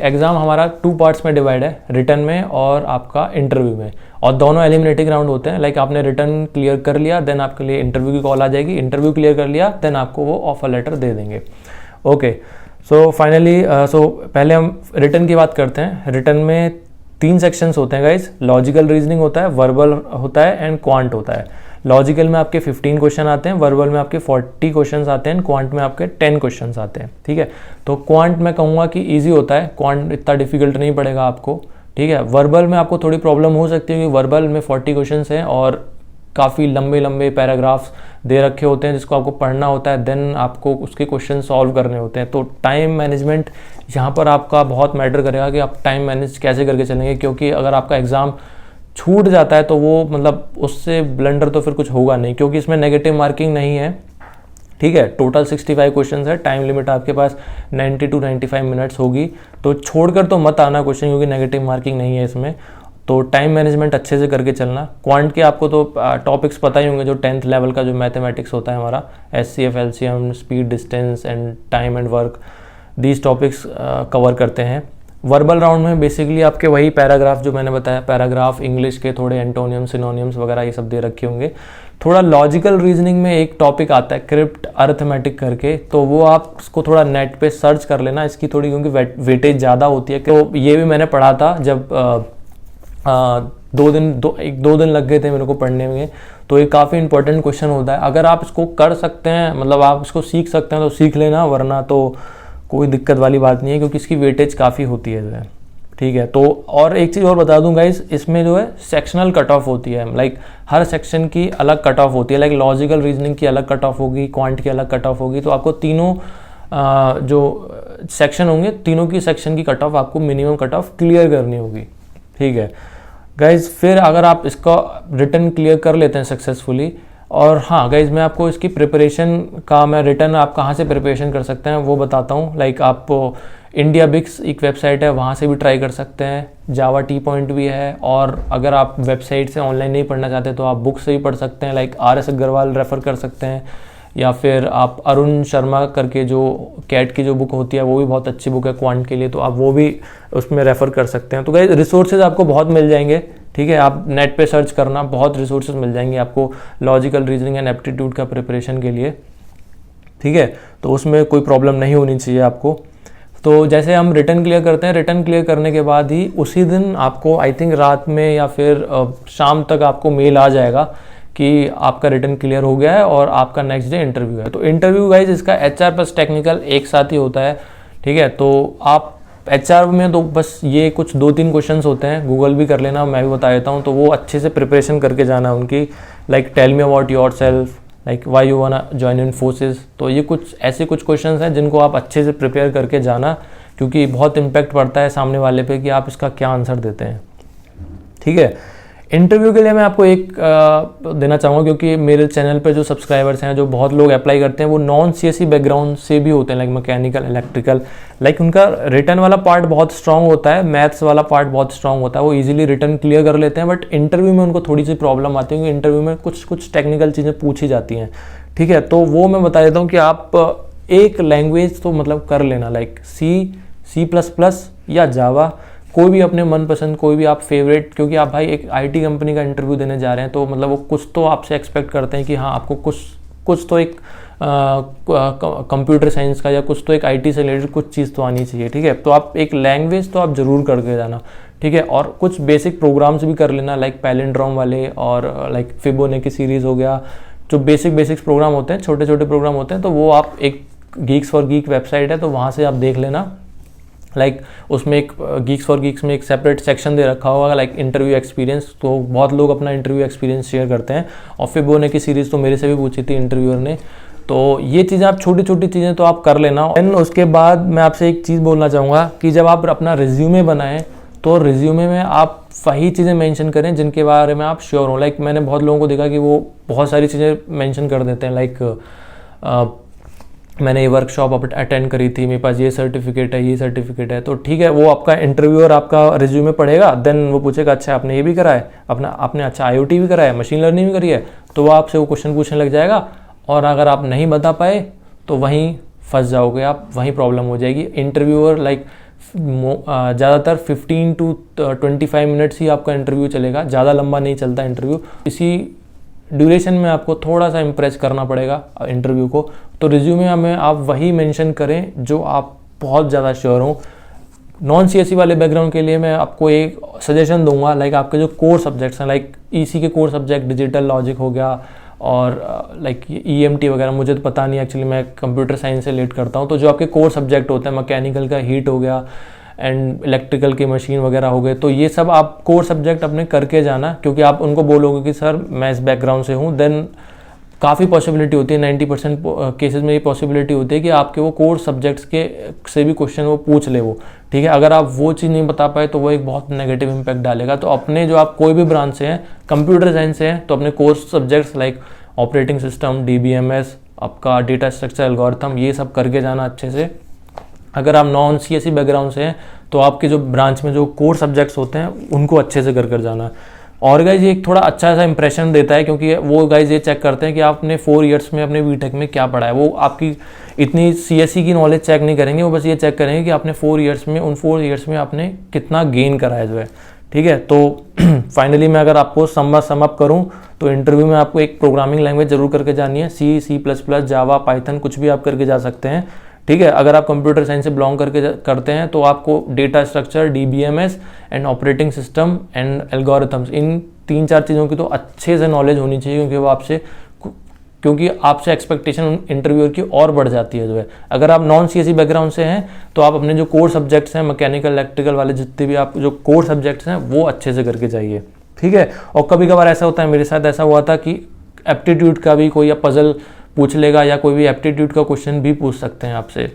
Exam हमारा 2 parts में divide है, रिटन में और आपका इंटरव्यू में, और दोनों एलिमिनेटिंग राउंड होते हैं। लाइक आपने रिटन क्लियर कर लिया, देन आपके लिए इंटरव्यू की कॉल आ जाएगी, इंटरव्यू क्लियर कर लिया, देन आपको वो ऑफर लेटर दे देंगे। ओके, सो फाइनली पहले हम रिटन की बात करते हैं। रिटन में 3 सेक्शंस होते हैं गाइज। लॉजिकल रीजनिंग होता है, वर्बल होता है एंड क्वांट होता है। लॉजिकल में आपके 15 क्वेश्चन आते हैं, वर्बल में आपके 40 क्वेश्चन आते हैं, क्वांट में आपके 10 क्वेश्चन आते हैं। ठीक है, तो क्वांट मैं कहूँगा कि ईजी होता है, क्वांट इतना डिफिकल्ट नहीं पड़ेगा आपको। ठीक है, वर्बल में आपको थोड़ी प्रॉब्लम हो सकती है क्योंकि वर्बल में 40 क्वेश्चन हैं और काफ़ी लंबे लंबे पैराग्राफ्स दे रखे होते हैं जिसको आपको पढ़ना होता है, देन आपको उसके क्वेश्चन सॉल्व करने होते हैं। तो टाइम मैनेजमेंट यहाँ पर आपका बहुत मैटर करेगा कि आप टाइम मैनेज कैसे करके चलेंगे, क्योंकि अगर आपका एग्ज़ाम छूट जाता है तो वो मतलब उससे ब्लंडर तो फिर कुछ होगा नहीं, क्योंकि इसमें नेगेटिव मार्किंग नहीं है। ठीक है, टोटल 65 क्वेश्चन है, टाइम लिमिट आपके पास 90 to 95 मिनट्स होगी। तो छोड़कर तो मत आना क्वेश्चन, क्योंकि नेगेटिव मार्किंग नहीं है इसमें। तो टाइम मैनेजमेंट अच्छे से करके चलना। क्वांट के आपको तो टॉपिक्स पता ही होंगे, जो 10th लेवल का जो मैथमेटिक्स होता है हमारा, SCF, LCM, speed, distance and time and work, these topics cover करते हैं। वर्बल राउंड में बेसिकली आपके वही पैराग्राफ जो मैंने बताया, पैराग्राफ, इंग्लिश के थोड़े एंटोनियम्स, सिनोनियम्स वगैरह ये सब दे रखे होंगे। थोड़ा लॉजिकल रीजनिंग में एक टॉपिक आता है क्रिप्ट अर्थमेटिक करके, तो वो आप उसको थोड़ा नेट पे सर्च कर लेना, इसकी थोड़ी क्योंकि वेटेज ज़्यादा होती है। तो ये भी मैंने पढ़ा था जब 2 दिन लग गए थे मेरे को पढ़ने में। तो ये काफ़ी इंपॉर्टेंट क्वेश्चन होता है। अगर आप इसको कर सकते हैं, मतलब आप इसको सीख सकते हैं तो सीख लेना, वरना तो कोई दिक्कत वाली बात नहीं है, क्योंकि इसकी वेटेज काफ़ी होती है जो है। ठीक है, तो और एक चीज़ और बता दूं गाइस, इसमें जो है सेक्शनल कट ऑफ होती है। लाइक हर सेक्शन की अलग कट ऑफ होती है। लाइक लॉजिकल रीजनिंग की अलग कट ऑफ होगी, क्वांट की अलग कट ऑफ होगी। तो आपको तीनों जो सेक्शन होंगे, तीनों की सेक्शन की कट ऑफ आपको मिनिमम कट ऑफ क्लियर करनी होगी। ठीक है गाइज, फिर अगर आप इसका रिटन क्लियर कर लेते हैं सक्सेसफुली, और हाँ गाइज मैं आपको इसकी प्रिपरेशन का, मैं रिटन आप कहाँ से प्रिपरेशन कर सकते हैं वो बताता हूँ। लाइक आप इंडिया बिक्स एक वेबसाइट है, वहाँ से भी ट्राई कर सकते हैं। जावा टी पॉइंट भी है, और अगर आप वेबसाइट से ऑनलाइन नहीं पढ़ना चाहते तो आप बुक से भी पढ़ सकते हैं। लाइक RS अग्रवाल रेफ़र कर सकते हैं, या फिर आप अरुण शर्मा करके जो कैट की जो बुक होती है वो भी बहुत अच्छी बुक है क्वांट के लिए, तो आप वो भी उसमें रेफ़र कर सकते हैं। तो गाइस रिसोर्सेज आपको बहुत मिल जाएंगे। ठीक है, आप नेट पे सर्च करना, बहुत रिसोर्सेज मिल जाएंगे आपको लॉजिकल रीजनिंग एंड एप्टीट्यूड का प्रिपरेशन के लिए। ठीक है, तो उसमें कोई प्रॉब्लम नहीं होनी चाहिए आपको। तो जैसे हम रिटन क्लियर करते हैं, रिटन क्लियर करने के बाद ही उसी दिन आपको आई थिंक रात में या फिर शाम तक आपको मेल आ जाएगा कि आपका रिटन क्लियर हो गया है और आपका नेक्स्ट डे इंटरव्यू है। तो इंटरव्यू गाइज इसका HR प्लस टेक्निकल एक साथ ही होता है। ठीक है, तो आप HR में तो बस ये कुछ 2-3 क्वेश्चंस होते हैं, गूगल भी कर लेना, मैं भी बता देता हूँ। तो वो अच्छे से प्रिपरेशन करके जाना उनकी। Like tell me about yourself, like why you wanna join in forces. तो ये कुछ ऐसे कुछ क्वेश्चंस हैं जिनको आप अच्छे से प्रिपेयर करके जाना, क्योंकि बहुत इम्पैक्ट पड़ता है सामने वाले पे कि आप इसका क्या आंसर देते हैं। ठीक है, इंटरव्यू के लिए मैं आपको एक देना चाहूँगा, क्योंकि मेरे चैनल पे जो सब्सक्राइबर्स हैं, जो बहुत लोग अप्लाई करते हैं वो नॉन CSE बैकग्राउंड से भी होते हैं, लाइक मैकेनिकल, इलेक्ट्रिकल। लाइक उनका रिटन वाला पार्ट बहुत स्ट्रांग होता है, मैथ्स वाला पार्ट बहुत स्ट्रांग होता है, वो इजीली रिटन क्लियर कर लेते हैं। बट इंटरव्यू में उनको थोड़ी सी प्रॉब्लम आती है, क्योंकि इंटरव्यू में कुछ टेक्निकल चीज़ें पूछी जाती हैं। ठीक है, तो वो मैं बता देता हूँ कि आप एक लैंग्वेज तो मतलब कर लेना, लाइक C++ या जावा, कोई भी अपने मनपसंद, कोई भी आप फेवरेट, क्योंकि आप भाई एक IT कंपनी का इंटरव्यू देने जा रहे हैं, तो मतलब वो कुछ तो आपसे एक्सपेक्ट करते हैं कि हाँ आपको कुछ तो एक कंप्यूटर साइंस का या कुछ तो एक IT से रिलेटेड कुछ चीज़ तो आनी चाहिए। ठीक है, तो आप एक लैंग्वेज तो आप ज़रूर करके जाना। ठीक है, और कुछ बेसिक प्रोग्राम्स भी कर लेना, लाइक पैलिंड्रोम वाले, और लाइक फिबोनाची सीरीज़ हो गया, जो बेसिक्स प्रोग्राम होते हैं, छोटे छोटे प्रोग्राम होते हैं। तो वो आप एक गीक्स फॉर गीक वेबसाइट है, तो वहाँ से आप देख लेना। लाइक उसमें एक गीक्स फॉर गीक्स में एक सेपरेट सेक्शन दे रखा होगा, लाइक इंटरव्यू एक्सपीरियंस। तो बहुत लोग अपना इंटरव्यू एक्सपीरियंस शेयर करते हैं, और फिबोनाची सीरीज़ तो मेरे से भी पूछी थी इंटरव्यूअर ने। तो ये चीज़ें आप छोटी छोटी चीज़ें तो आप कर लेना। एंड उसके बाद मैं आपसे एक चीज़ बोलना चाहूँगा कि जब आप अपना रिज्यूमे बनाएं, तो रिज्यूमे में आप वही चीज़ें मेंशन करें जिनके बारे में आप श्योर हो। लाइक मैंने बहुत लोगों को देखा कि वो बहुत सारी चीज़ें मेंशन कर देते हैं, लाइक मैंने ये वर्कशॉप अटेंड करी थी, मेरे पास ये सर्टिफिकेट है, ये सर्टिफिकेट है। तो ठीक है, वो आपका इंटरव्यूअर आपका रिज्यूमे पढ़ेगा, देन वो पूछेगा अच्छा आपने ये भी करा है, आपने अच्छा IoT भी करा है, मशीन लर्निंग भी करी है, तो वो आपसे वो क्वेश्चन पूछने लग जाएगा। और अगर आप नहीं बता पाए तो वहीं फंस जाओगे आप, वहीं प्रॉब्लम हो जाएगी। इंटरव्यूअर लाइक ज़्यादातर 15 to 25 मिनट्स ही आपका इंटरव्यू चलेगा, ज़्यादा लंबा नहीं चलता इंटरव्यू। इसी ड्यूरेशन में आपको थोड़ा सा इम्प्रेस करना पड़ेगा इंटरव्यू को। तो रिज्यूमे में आप वही मेंशन करें जो आप बहुत ज़्यादा श्योर हो। नॉन CSE वाले बैकग्राउंड के लिए मैं आपको एक सजेशन दूंगा, लाइक आपके जो कोर सब्जेक्ट्स हैं, लाइक EC के कोर सब्जेक्ट डिजिटल लॉजिक हो गया और लाइक EMT वगैरह, मुझे तो पता नहीं एक्चुअली, मैं कंप्यूटर साइंस से रिलेट करता हूँ। तो जो आपके कोर सब्जेक्ट होते हैं, मैकेनिकल का हीट हो गया एंड इलेक्ट्रिकल की मशीन वगैरह हो गए, तो ये सब आप कोर सब्जेक्ट अपने करके जाना, क्योंकि आप उनको बोलोगे कि सर मैं इस बैकग्राउंड से हूँ, देन काफ़ी पॉसिबिलिटी होती है, 90% केसेस में ये पॉसिबिलिटी होती है कि आपके वो कोर सब्जेक्ट्स के से भी क्वेश्चन वो पूछ ले वो, ठीक है। अगर आप वो चीज़ नहीं बता पाए तो वो एक बहुत नेगेटिव इम्पैक्ट डालेगा। तो अपने जो आप कोई भी ब्रांच से हैं, कंप्यूटर साइंस से हैं, तो अपने core subjects like operating system, DBMS, आपका डेटा स्ट्रक्चर एल्गोरिथम, ये सब करके जाना अच्छे से। अगर आप नॉन CSE बैकग्राउंड से हैं तो आपके जो ब्रांच में जो कोर सब्जेक्ट्स होते हैं उनको अच्छे से कर जाना। और गाइज ये एक थोड़ा अच्छा सा इंप्रेशन देता है, क्योंकि वो गाइज ये चेक करते हैं कि आपने 4 इयर्स में अपने बीटेक में क्या पढ़ा है। वो आपकी इतनी CSE की नॉलेज चेक नहीं करेंगे, वो बस ये चेक करेंगे कि आपने 4 इयर्स में, उन 4 इयर्स में आपने कितना गेन करा है जो है, ठीक है। तो फाइनली मैं अगर आपको सम अप करूँ तो इंटरव्यू में आपको एक प्रोग्रामिंग लैंग्वेज जरूर करके जानी है, C++, जावा, पाइथन, कुछ भी आप करके जा सकते हैं, ठीक है। अगर आप कंप्यूटर साइंस से बिलोंग करते हैं तो आपको data structure, DBMS and operating system and algorithms, इन 3-4 चीज़ों की तो अच्छे से नॉलेज होनी चाहिए, क्योंकि आपसे एक्सपेक्टेशन इंटरव्यूअर की और बढ़ जाती है जो है। अगर आप नॉन CSE बैकग्राउंड से हैं तो आप अपने जो कोर सब्जेक्ट्स हैं, मैकेनिकल, इलेक्ट्रिकल वाले जितने भी आप जो कोर सब्जेक्ट्स हैं वो अच्छे से करके जाइए, ठीक है। और कभी कभार ऐसा होता है, मेरे साथ ऐसा हुआ था कि एप्टीट्यूड का भी कोई पजल पूछ लेगा या कोई भी एप्टीट्यूड का क्वेश्चन भी पूछ सकते हैं आपसे,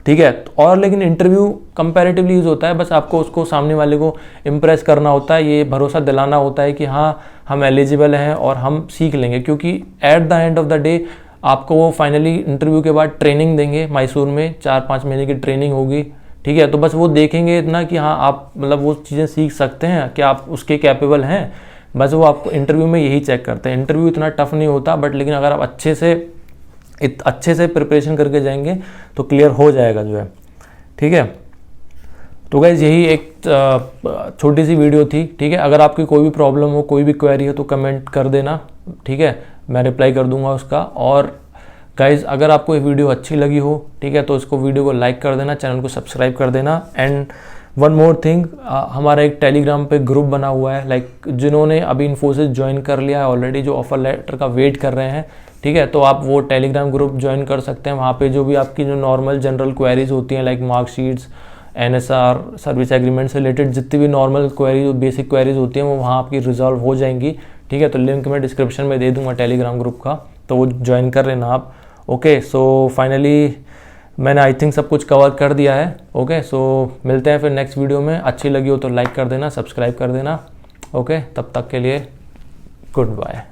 ठीक है। और लेकिन इंटरव्यू कंपैरेटिवली यूज होता है, बस आपको उसको सामने वाले को इम्प्रेस करना होता है, ये भरोसा दिलाना होता है कि हाँ हम एलिजिबल हैं और हम सीख लेंगे। क्योंकि at the end of the day आपको वो फाइनली इंटरव्यू के बाद ट्रेनिंग देंगे मैसूर में, 4-5 महीने की ट्रेनिंग होगी, ठीक है। तो बस वो देखेंगे इतना कि हाँ आप मतलब वो चीज़ें सीख सकते हैं, कि आप उसके कैपेबल हैं, बस वो आपको इंटरव्यू में यही चेक करते हैं। इंटरव्यू इतना टफ नहीं होता, बट लेकिन अगर आप अच्छे से प्रिपरेशन करके जाएंगे तो क्लियर हो जाएगा जो है, ठीक है। तो गाइज यही एक छोटी सी वीडियो थी, ठीक है। अगर आपकी कोई भी प्रॉब्लम हो, कोई भी क्वेरी हो तो कमेंट कर देना, ठीक है, मैं रिप्लाई कर दूंगा उसका। और गाइज अगर आपको ये वीडियो अच्छी लगी हो, ठीक है, तो इसको वीडियो को लाइक कर देना, चैनल को सब्सक्राइब कर देना। एंड वन मोर थिंग, हमारा एक टेलीग्राम पे ग्रुप बना हुआ है, लाइक जिन्होंने अभी इन्फोसिस ज्वाइन कर लिया है ऑलरेडी, जो ऑफर लेटर का वेट कर रहे हैं, ठीक है, तो आप वो टेलीग्राम ग्रुप ज्वाइन कर सकते हैं। वहाँ पे जो भी आपकी जो नॉर्मल जनरल क्वेरीज होती हैं, like marksheets, NSR, service agreement से रिलेटेड जितनी भी नॉर्मल क्वेरीज, बेसिक क्वेरीज होती हैं, वो वहाँ आपकी रिजॉल्व हो जाएंगी, ठीक है। तो लिंक मैं डिस्क्रिप्शन में दे दूँगा टेलीग्राम ग्रुप का, तो वो ज्वाइन कर लेना आप। ओके, सो फाइनली मैंने आई थिंक सब कुछ कवर कर दिया है। ओके, सो मिलते हैं फिर नेक्स्ट वीडियो में। अच्छी लगी हो तो लाइक कर देना, सब्सक्राइब कर देना। ओके, तब तक के लिए गुड बाय।